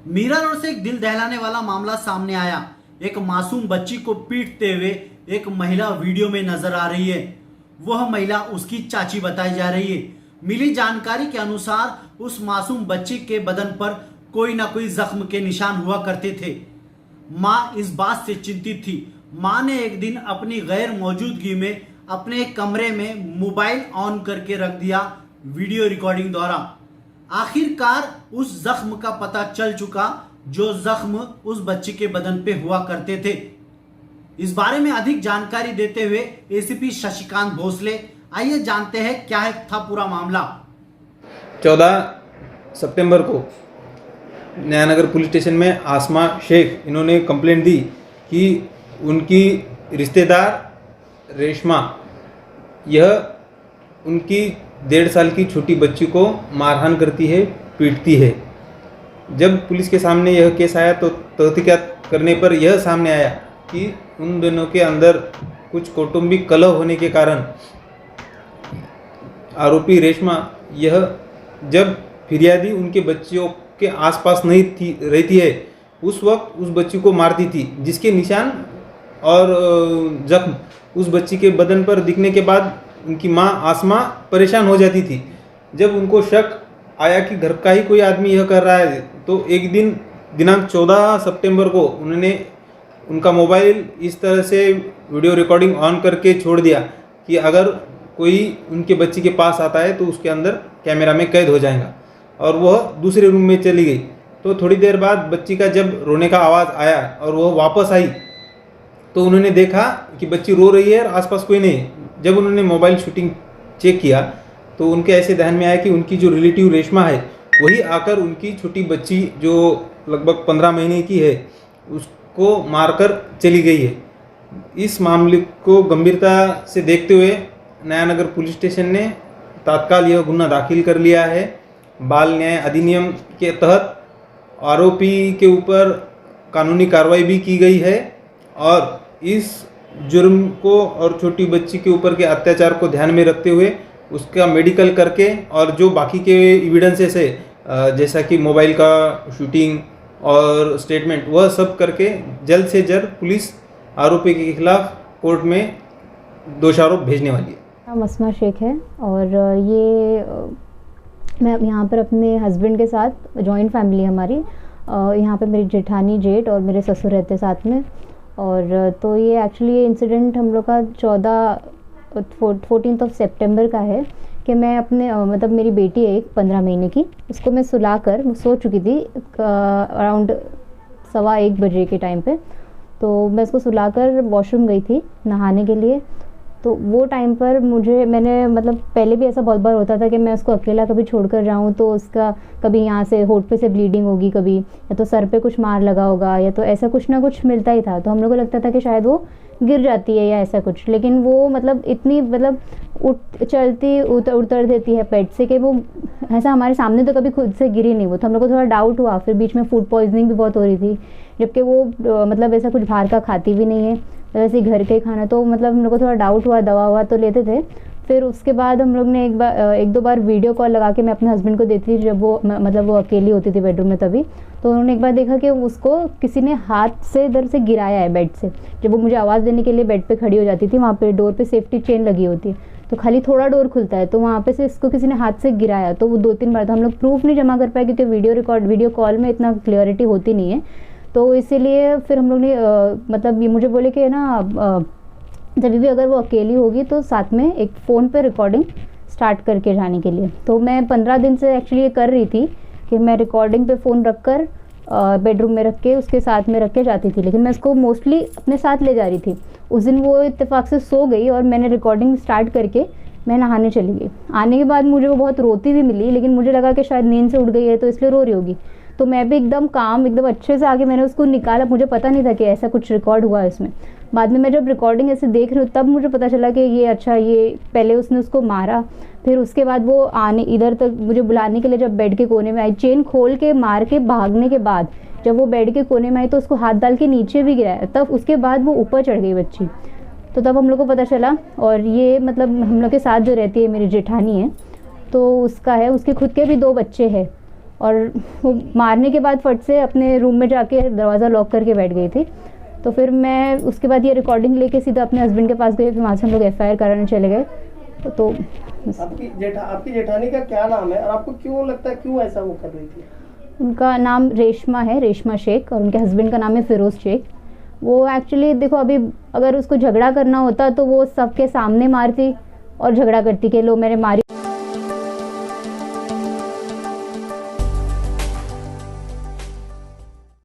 Meera road से एक दिल दहलाने वाला मामला सामने आया। एक मासूम बच्ची को पीटते हुए एक महिला वीडियो में नजर आ रही है। वह महिला उसकी चाची बताई जा रही है। मिली जानकारी के अनुसार उस मासूम बच्ची के बदन पर कोई ना कोई जख्म के निशान हुआ करते थे। माँ इस बात से चिंतित थी। माँ ने एक दिन अपनी गैर मौजूदगी में अपने कमरे में मोबाइल ऑन करके रख दिया वीडियो रिकॉर्डिंग द्वारा। आखिरकार उस जख्म का पता चल चुका जो जख्म उस बच्ची के बदन पे हुआ करते थे। इस बारे में अधिक जानकारी देते हुए एसीपी शशिकांत भोसले, आइए जानते हैं क्या था पूरा मामला। 14 सितंबर को नयानगर पुलिस स्टेशन में आसमा शेख इन्होंने कंप्लेंट दी कि उनकी रिश्तेदार रेशमा यह उनकी 1.5 साल की छोटी बच्ची को मारहान करती है, पीटती है। जब पुलिस के सामने यह केस आया तो तहकीकात करने पर यह सामने आया कि उन दोनों के अंदर कुछ कौटुंबिक कलह होने के कारण आरोपी रेशमा यह जब फिरियादी उनके बच्चियों के आसपास नहीं रहती है उस वक्त उस बच्ची को मारती थी, जिसके निशान और जख्म उस बच्ची के बदन पर दिखने के बाद उनकी मां आसमा परेशान हो जाती थी। जब उनको शक आया कि घर का ही कोई आदमी यह कर रहा है तो एक दिन दिनांक 14 सितंबर को उन्होंने उनका मोबाइल इस तरह से वीडियो रिकॉर्डिंग ऑन करके छोड़ दिया कि अगर कोई उनके बच्ची के पास आता है तो उसके अंदर कैमरा में कैद हो जाएगा, और वह दूसरे रूम में चली गई। तो थोड़ी देर बाद बच्ची का जब रोने का आवाज़ आया और वह वापस आई तो उन्होंने देखा कि बच्ची रो रही है और आसपास कोई नहीं। जब उन्होंने मोबाइल शूटिंग चेक किया तो उनके ऐसे ध्यान में आया कि उनकी जो रिलेटिव रेशमा है वही आकर उनकी छोटी बच्ची जो लगभग 15 महीने की है उसको मारकर चली गई है। इस मामले को गंभीरता से देखते हुए नयानगर पुलिस स्टेशन ने तत्काल यह गुना दाखिल कर लिया है। बाल न्याय अधिनियम के तहत आरोपी के ऊपर कानूनी कार्रवाई भी की गई है और इस जुर्म को और छोटी बच्ची के ऊपर के अत्याचार को ध्यान में रखते हुए उसका मेडिकल करके और जो बाकी के एविडेंसेस है जैसा कि मोबाइल का शूटिंग और स्टेटमेंट वह सब करके जल्द से जल्द पुलिस आरोपी के खिलाफ कोर्ट में दोषारोप भेजने वाली है। नाम आसमा शेख है और ये मैं यहाँ पर अपने हस्बैंड के साथ जॉइंट फैमिली हमारी, यहाँ पे मेरी जेठानी जेठ और मेरे ससुर रहते साथ में। और तो ये एक्चुअली इंसिडेंट हम लोग का 14 सितंबर का है कि मैं अपने मतलब मेरी बेटी है एक 15 महीने की, उसको मैं सुलाकर सो चुकी थी अराउंड 1:15 बजे के टाइम पे। तो मैं उसको सुलाकर वॉशरूम गई थी नहाने के लिए। तो वो टाइम पर मैंने मतलब पहले भी ऐसा बहुत बार होता था कि मैं उसको अकेला कभी छोड़कर जाऊँ तो उसका कभी यहाँ से होठ पे से ब्लीडिंग होगी, कभी या तो सर पे कुछ मार लगा होगा या तो ऐसा कुछ ना कुछ मिलता ही था। तो हम लोग को लगता था कि शायद वो गिर जाती है या ऐसा कुछ, लेकिन वो मतलब इतनी मतलब चलती उतर देती है पेट से कि वो ऐसा हमारे सामने तो कभी खुद से गिरी नहीं। वो तो हम लोग को थोड़ा डाउट हुआ। फिर बीच में फूड पॉइजनिंग भी बहुत हो रही थी, जबकि वो मतलब ऐसा कुछ बाहर का खाती भी नहीं है, वैसे घर के खाना। तो मतलब हम लोग को थोड़ा डाउट हुआ, दवा हुआ तो लेते थे। फिर उसके बाद हम लोग ने एक दो बार वीडियो कॉल लगा के मैं अपने हस्बैंड को देती थी जब वो मतलब वो अकेली होती थी बेडरूम में तभी। तो उन्होंने एक बार देखा कि उसको किसी ने हाथ से इधर से गिराया है बेड से। जब वो मुझे आवाज़ देने के लिए बेड पे खड़ी हो जाती थी, वहाँ पे डोर पे सेफ्टी चेन लगी होती है तो खाली थोड़ा डोर खुलता है, तो वहाँ पे से इसको किसी ने हाथ से गिराया। तो वो 2-3 बार, तो हम लोग प्रूफ नहीं जमा कर पाए क्योंकि वीडियो कॉल में इतना क्लियरिटी होती नहीं है। तो इसीलिए फिर हम लोग ने मतलब ये मुझे बोले कि ना जब भी अगर वो अकेली होगी तो साथ में एक फ़ोन पे रिकॉर्डिंग स्टार्ट करके जाने के लिए। तो मैं 15 दिन से एक्चुअली ये कर रही थी कि मैं रिकॉर्डिंग पे फ़ोन रख कर बेडरूम में रख के उसके साथ में रख के जाती थी, लेकिन मैं इसको मोस्टली अपने साथ ले जा रही थी। उस दिन वो इत्तेफाक से सो गई और मैंने रिकॉर्डिंग स्टार्ट करके मैं नहाने चली गई। आने के बाद मुझे वो बहुत रोती हुई मिली, लेकिन मुझे लगा कि शायद नींद से उठ गई है तो इसलिए रो रही होगी। तो मैं भी एकदम काम एकदम अच्छे से आके मैंने उसको निकाला। मुझे पता नहीं था कि ऐसा कुछ रिकॉर्ड हुआ है इसमें। बाद में मैं जब रिकॉर्डिंग ऐसे देख रही हूँ तब मुझे पता चला कि ये अच्छा, ये पहले उसने उसको मारा, फिर उसके बाद वो आने इधर तक मुझे बुलाने के लिए जब बेड के कोने में आई, चेन खोल के मार के भागने के बाद जब वो बेड के कोने में आई तो उसको हाथ डाल के नीचे भी गिराया। तब उसके बाद वो ऊपर चढ़ गई बच्ची। तो तब हम लोग को पता चला। और ये मतलब हम लोग के साथ जो रहती है मेरी जेठानी है तो उसका है, उसके खुद के भी 2 बच्चे हैं। और वो मारने के बाद फट से अपने रूम में जाके दरवाज़ा लॉक करके बैठ गई थी। तो फिर मैं उसके बाद ये रिकॉर्डिंग लेके सीधा अपने हस्बैंड के पास गई, फिर वहाँ से हम लोग FIR कराने चले गए। तो आपकी जेठानी का क्या नाम है और आपको क्यों लगता है क्यों ऐसा वो कर रही थी? उनका नाम रेशमा है, रेशमा शेख, और उनके हस्बैंड का नाम है फिरोज़ शेख। वो एक्चुअली देखो, अभी अगर उसको झगड़ा करना होता तो वो सबके सामने मारती और झगड़ा करती कि लो मैंने मारी।